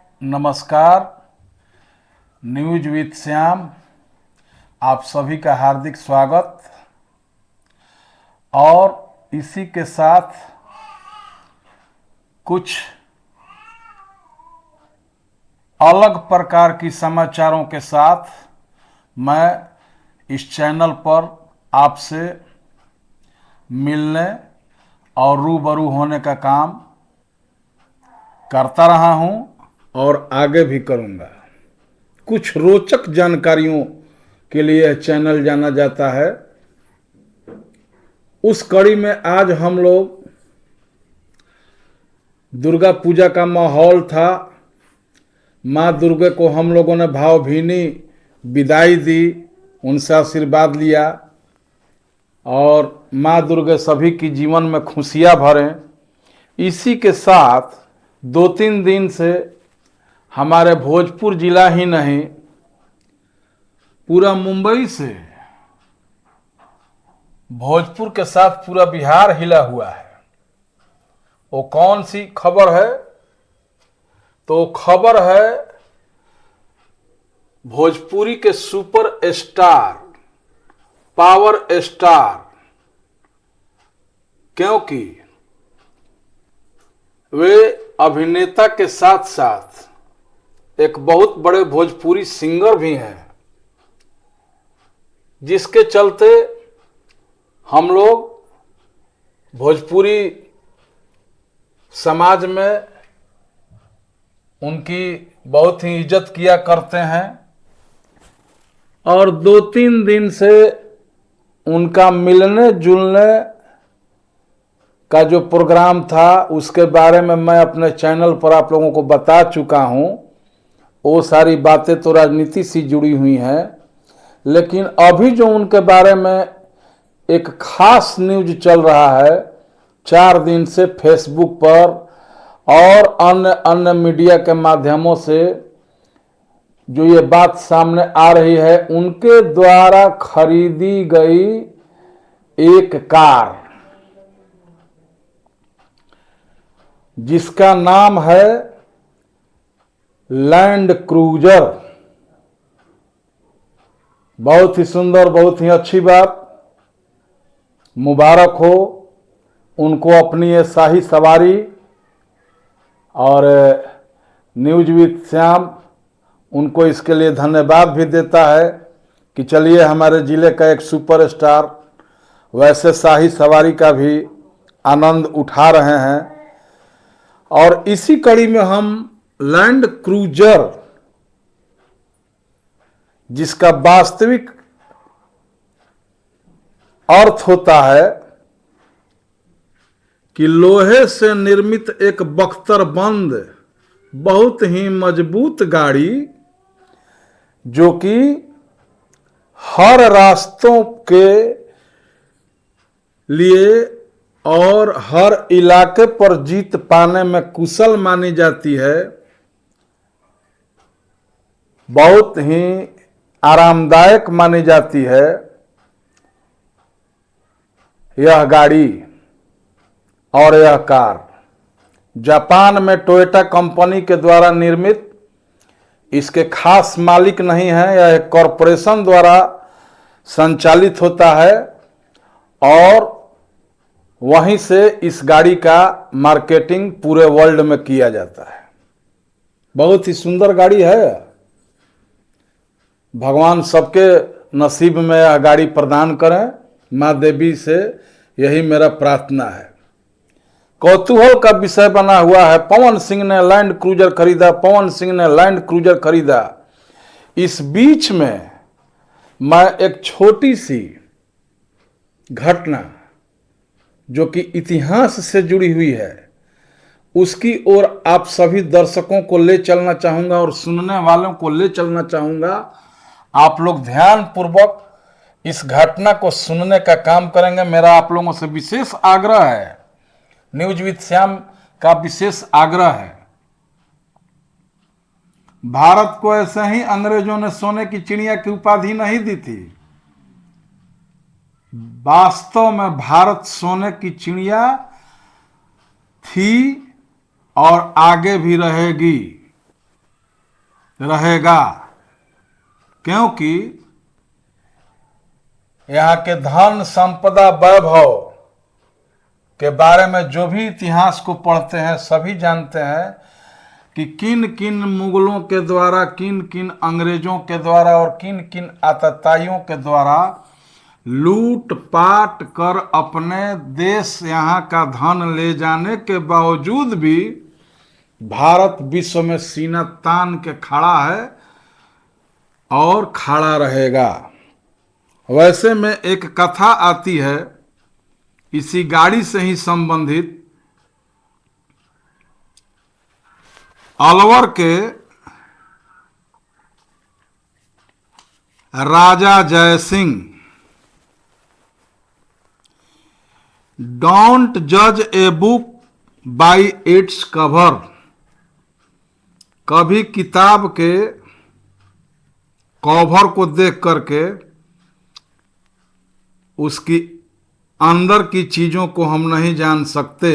नमस्कार। News with Shyam, आप सभी का हार्दिक स्वागत। और इसी के साथ कुछ अलग प्रकार की समाचारों के साथ मैं इस चैनल पर आपसे मिलने और रूबरू होने का काम करता रहा हूं और आगे भी करूंगा। कुछ रोचक जानकारियों के लिए यह चैनल जाना जाता है। उस कड़ी में आज हम लोग दुर्गा पूजा का माहौल था। माँ दुर्गा को हम लोगों ने भावभीनी विदाई दी, उनसे आशीर्वाद लिया और माँ दुर्गा सभी की जीवन में खुशियाँ भरें। इसी के साथ 2-3 दिन से हमारे भोजपुर जिला ही नहीं, पूरा मुंबई से भोजपुर के साथ पूरा बिहार हिला हुआ है। वो कौन सी खबर है? तो खबर है भोजपुरी के सुपर स्टार, पावर स्टार, क्योंकि वे अभिनेता के साथ साथ एक बहुत बड़े भोजपुरी सिंगर भी हैं, जिसके चलते हम लोग भोजपुरी समाज में उनकी बहुत ही इज्जत किया करते हैं। और 2-3 दिन से उनका मिलने जुलने का जो प्रोग्राम था उसके बारे में मैं अपने चैनल पर आप लोगों को बता चुका हूं। वो सारी बातें तो राजनीति से जुड़ी हुई हैं, लेकिन अभी जो उनके बारे में एक खास न्यूज चल रहा है 4 दिन से फेसबुक पर और अन्य मीडिया के माध्यमों से जो ये बात सामने आ रही है, उनके द्वारा खरीदी गई एक कार जिसका नाम है लैंड क्रूजर। बहुत ही सुंदर, बहुत ही अच्छी बात। मुबारक हो उनको अपनी ये शाही सवारी। और न्यूज विद श्याम उनको इसके लिए धन्यवाद भी देता है कि चलिए हमारे ज़िले का एक सुपरस्टार वैसे शाही सवारी का भी आनंद उठा रहे हैं। और इसी कड़ी में हम लैंड क्रूजर, जिसका वास्तविक अर्थ होता है कि लोहे से निर्मित एक बख्तरबंद बहुत ही मजबूत गाड़ी, जो कि हर रास्तों के लिए और हर इलाके पर जीत पाने में कुशल मानी जाती है, बहुत ही आरामदायक मानी जाती है यह गाड़ी। और यह कार जापान में टोयोटा कंपनी के द्वारा निर्मित, इसके खास मालिक नहीं है, यह एक कॉरपोरेशन द्वारा संचालित होता है और वहीं से इस गाड़ी का मार्केटिंग पूरे वर्ल्ड में किया जाता है। बहुत ही सुंदर गाड़ी है। भगवान सबके नसीब में यह गाड़ी प्रदान करें, माँ देवी से यही मेरा प्रार्थना है। कौतूहल का विषय बना हुआ है, पवन सिंह ने लैंड क्रूजर खरीदा, पवन सिंह ने लैंड क्रूजर खरीदा। इस बीच में मैं एक छोटी सी घटना जो कि इतिहास से जुड़ी हुई है, उसकी ओर आप सभी दर्शकों को ले चलना चाहूंगा और सुनने वालों को ले चलना चाहूंगा। आप लोग ध्यान पूर्वक इस घटना को सुनने का काम करेंगे। मेरा आप लोगों से विशेष आग्रह है, न्यूज विद श्याम का विशेष आग्रह है। भारत को ऐसे ही अंग्रेजों ने सोने की चिड़िया की उपाधि नहीं दी थी। वास्तव में भारत सोने की चिड़िया थी और आगे भी रहेगी। रहेगा, क्योंकि यहाँ के धन संपदा वैभव के बारे में जो भी इतिहास को पढ़ते हैं सभी जानते हैं कि किन किन मुगलों के द्वारा, किन किन अंग्रेजों के द्वारा और किन किन आतताइयों के द्वारा लूट पाट कर अपने देश यहाँ का धन ले जाने के बावजूद भी भारत विश्व में सीना तान के खड़ा है और खड़ा रहेगा। वैसे में एक कथा आती है इसी गाड़ी से ही संबंधित। अलवर के राजा जय सिंह, डोंट जज a book by its cover, कभी किताब के कवर को देख करके उसकी अंदर की चीजों को हम नहीं जान सकते।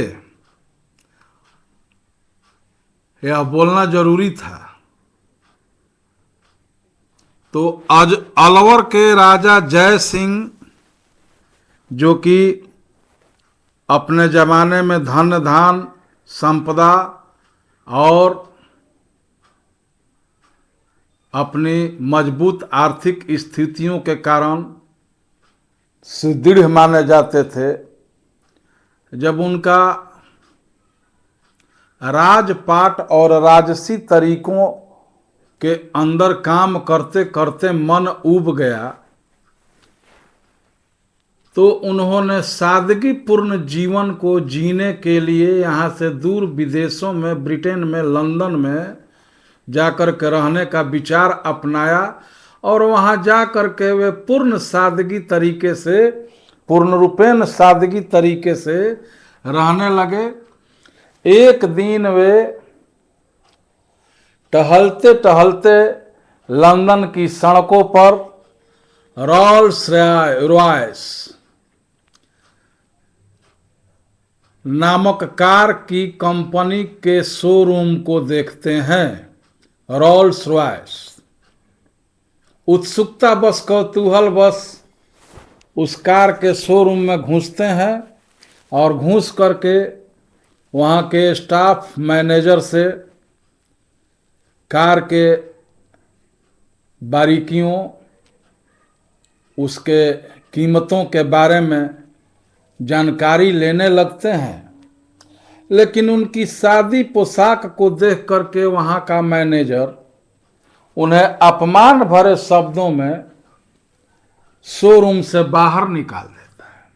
यह बोलना जरूरी था। तो आज अलवर के राजा जय सिंह, जो कि अपने जमाने में धन धान संपदा और अपनी मजबूत आर्थिक स्थितियों के कारण सुदृढ़ माने जाते थे, जब उनका राजपाट और राजसी तरीकों के अंदर काम करते करते मन उब गया, तो उन्होंने सादगीपूर्ण जीवन को जीने के लिए यहाँ से दूर विदेशों में, ब्रिटेन में, लंदन में जाकर के रहने का विचार अपनाया और वहाँ जा कर के वे पूर्ण सादगी तरीके से, पूर्ण रूपेण सादगी तरीके से रहने लगे। एक दिन वे टहलते टहलते लंदन की सड़कों पर रोल्स रॉयस नामक कार की कंपनी के शोरूम को देखते हैं। रोल्स रॉयस उत्सुकता बस, कौतूहल बस उस कार के शोरूम में घुसते हैं और घुस करके वहाँ के स्टाफ मैनेजर से कार के बारीकियों, उसके कीमतों के बारे में जानकारी लेने लगते हैं। लेकिन उनकी सादी पोशाक को देख करके वहाँ का मैनेजर उन्हें अपमान भरे शब्दों में शोरूम से बाहर निकाल देता है।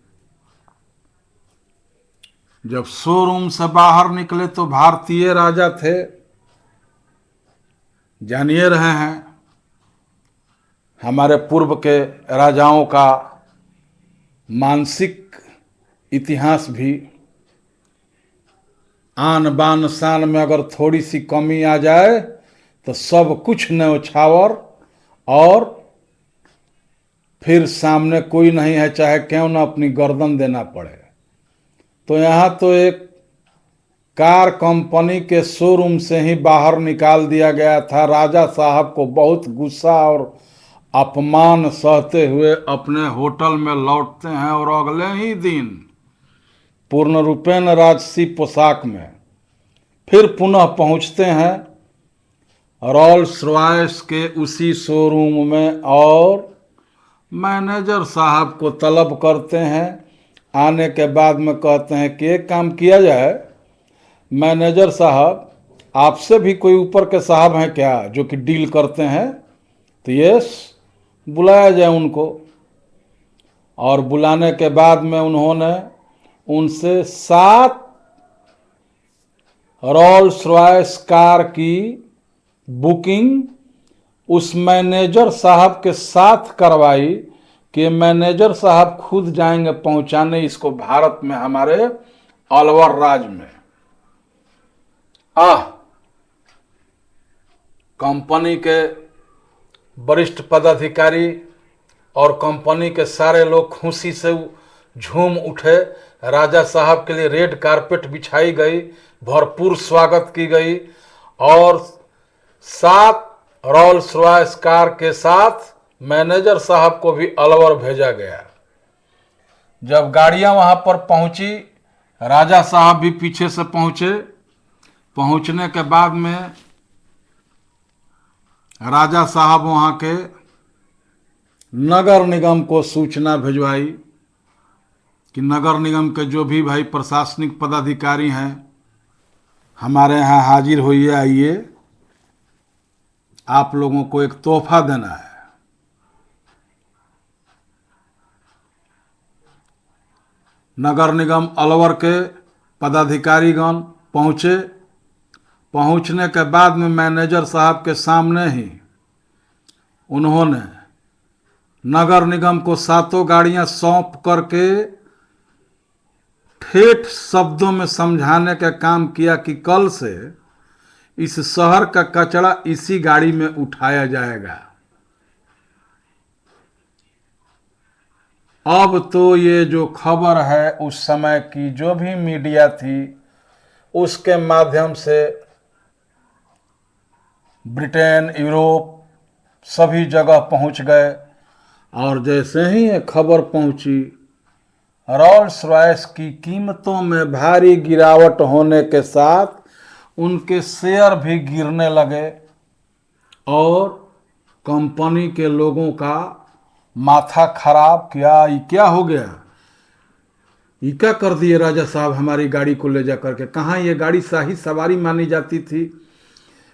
जब शोरूम से बाहर निकले तो भारतीय राजा थे, जानिए रहे हैं हमारे पूर्व के राजाओं का मानसिक इतिहास भी। आन बान शान में अगर थोड़ी सी कमी आ जाए तो सब कुछ न्यौछावर, और फिर सामने कोई नहीं है चाहे क्यों ना अपनी गर्दन देना पड़े। तो यहाँ तो एक कार कंपनी के शोरूम से ही बाहर निकाल दिया गया था। राजा साहब को बहुत गुस्सा और अपमान सहते हुए अपने होटल में लौटते हैं और अगले ही दिन पूर्ण रूपेण राजसी पोशाक में फिर पुनः पहुंचते हैं रोल्स रॉयस के उसी शोरूम में और मैनेजर साहब को तलब करते हैं। आने के बाद में कहते हैं कि एक काम किया जाए, मैनेजर साहब आपसे भी कोई ऊपर के साहब हैं क्या जो कि डील करते हैं? तो यस, बुलाया जाए उनको। और बुलाने के बाद में उन्होंने उनसे 7 रोल्स रॉयस कार की बुकिंग उस मैनेजर साहब के साथ करवाई कि मैनेजर साहब खुद जाएंगे पहुंचाने इसको भारत में, हमारे अलवर राज्य में। कंपनी के वरिष्ठ पदाधिकारी और कंपनी के सारे लोग खुशी से झूम उठे। राजा साहब के लिए रेड कारपेट बिछाई गई, भरपूर स्वागत की गई और 7 रोल्स रॉयस कार के साथ मैनेजर साहब को भी अलवर भेजा गया। जब गाड़ियां वहां पर पहुंची, राजा साहब भी पीछे से पहुंचे। पहुंचने के बाद में राजा साहब वहां के नगर निगम को सूचना भिजवाई कि नगर निगम के जो भी भाई प्रशासनिक पदाधिकारी हैं, हमारे यहाँ हाजिर होइए, आइए, आप लोगों को एक तोहफा देना है। नगर निगम अलवर के पदाधिकारीगण पहुंचे। पहुंचने के बाद में मैनेजर साहब के सामने ही उन्होंने नगर निगम को 7 गाड़ियां सौंप करके ठेठ शब्दों में समझाने का काम किया कि कल से इस शहर का कचरा इसी गाड़ी में उठाया जाएगा। अब तो ये जो खबर है उस समय की जो भी मीडिया थी उसके माध्यम से ब्रिटेन, यूरोप सभी जगह पहुंच गए। और जैसे ही ये खबर पहुंची, रोल्स रॉयस की कीमतों में भारी गिरावट होने के साथ उनके शेयर भी गिरने लगे और कंपनी के लोगों का माथा खराब। ये क्या हो गया, ये क्या कर दिए राजा साहब हमारी गाड़ी को ले जा करके? कहाँ ये गाड़ी शाही सवारी मानी जाती थी,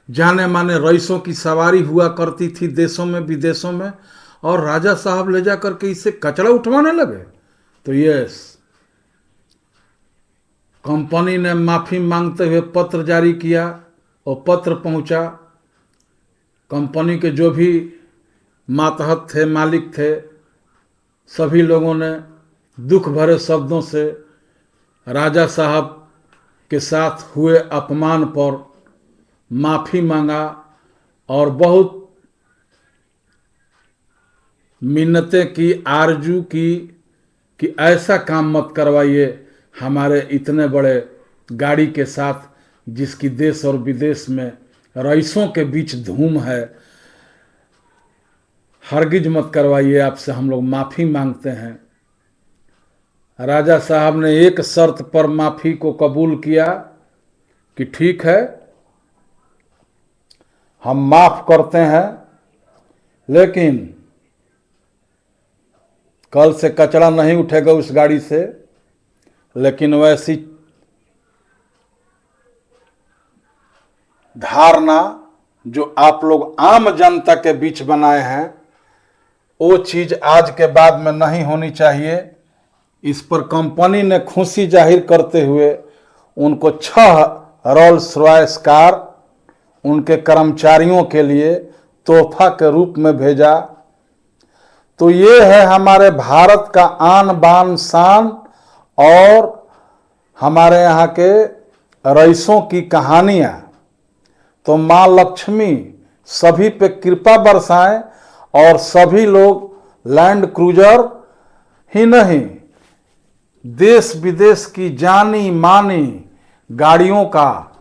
जाने माने रईसों की सवारी हुआ करती थी देशों में विदेशों में, और राजा साहब ले जा करके इससे कचरा उठवाने लगे। तो यस, कंपनी ने माफी मांगते हुए पत्र जारी किया और पत्र पहुंचा। कंपनी के जो भी मातहत थे, मालिक थे, सभी लोगों ने दुख भरे शब्दों से राजा साहब के साथ हुए अपमान पर माफी मांगा और बहुत मिन्नतें की, आरजू की कि ऐसा काम मत करवाइए हमारे इतने बड़े गाड़ी के साथ जिसकी देश और विदेश में रईसों के बीच धूम है। हरगिज मत करवाइए, आपसे हम लोग माफी मांगते हैं। राजा साहब ने एक शर्त पर माफी को कबूल किया कि ठीक है, हम माफ करते हैं, लेकिन कल से कचरा नहीं उठेगा उस गाड़ी से। लेकिन वैसी धारणा जो आप लोग आम जनता के बीच बनाए हैं, वो चीज आज के बाद में नहीं होनी चाहिए। इस पर कंपनी ने खुशी जाहिर करते हुए उनको 6 रोल्स रॉयस कार उनके कर्मचारियों के लिए तोहफा के रूप में भेजा। तो ये है हमारे भारत का आन बान शान और हमारे यहाँ के रईसों की कहानियाँ। तो माँ लक्ष्मी सभी पे कृपा बरसाएं और सभी लोग लैंड क्रूजर ही नहीं, देश विदेश की जानी मानी गाड़ियों का,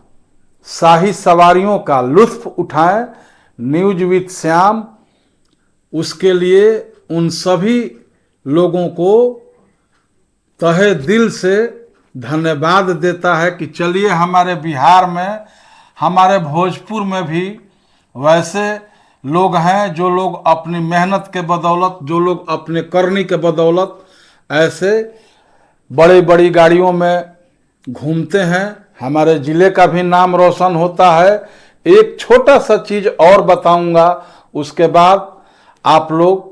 शाही सवारियों का लुत्फ उठाएं। न्यूज विद श्याम उसके लिए उन सभी लोगों को तहे दिल से धन्यवाद देता है कि चलिए, हमारे बिहार में, हमारे भोजपुर में भी वैसे लोग हैं जो लोग अपनी मेहनत के बदौलत, जो लोग अपने करनी के बदौलत ऐसे बड़ी बड़ी गाड़ियों में घूमते हैं। हमारे ज़िले का भी नाम रोशन होता है। एक छोटा सा चीज़ और बताऊंगा, उसके बाद आप लोग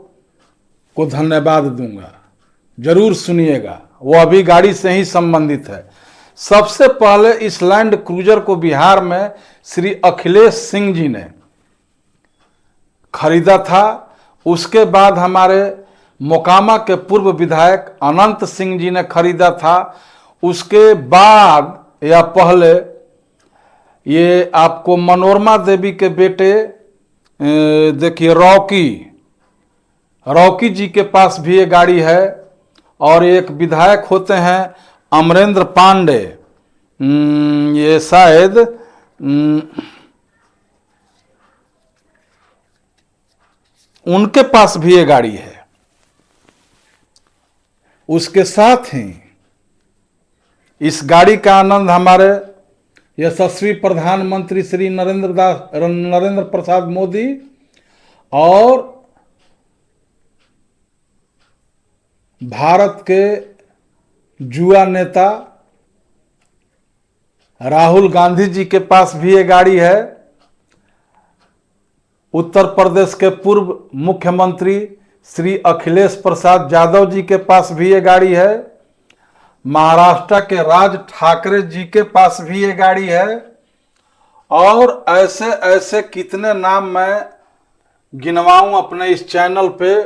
को धन्यवाद दूंगा, जरूर सुनिएगा। वो अभी गाड़ी से ही संबंधित है। सबसे पहले इस लैंड क्रूजर को बिहार में श्री अखिलेश सिंह जी ने खरीदा था। उसके बाद हमारे मोकामा के पूर्व विधायक अनंत सिंह जी ने खरीदा था। उसके बाद या पहले ये आपको मनोरमा देवी के बेटे देखिए रॉकी जी के पास भी ये गाड़ी है। और एक विधायक होते हैं अमरेंद्र पांडे, ये शायद उनके पास भी ये गाड़ी है। उसके साथ ही इस गाड़ी का आनंद हमारे यशस्वी प्रधानमंत्री श्री नरेंद्र प्रसाद मोदी और भारत के युवा नेता राहुल गांधी जी के पास भी ये गाड़ी है। उत्तर प्रदेश के पूर्व मुख्यमंत्री श्री अखिलेश प्रसाद यादव जी के पास भी ये गाड़ी है। महाराष्ट्र के राज ठाकरे जी के पास भी ये गाड़ी है। और ऐसे ऐसे कितने नाम मैं गिनवाऊं अपने इस चैनल पे।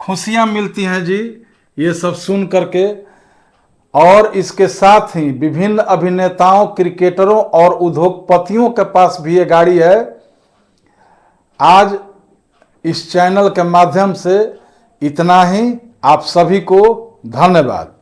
खुशियां मिलती हैं जी ये सब सुन करके। और इसके साथ ही विभिन्न अभिनेताओं, क्रिकेटरों और उद्योगपतियों के पास भी ये गाड़ी है। आज इस चैनल के माध्यम से इतना ही। आप सभी को धन्यवाद।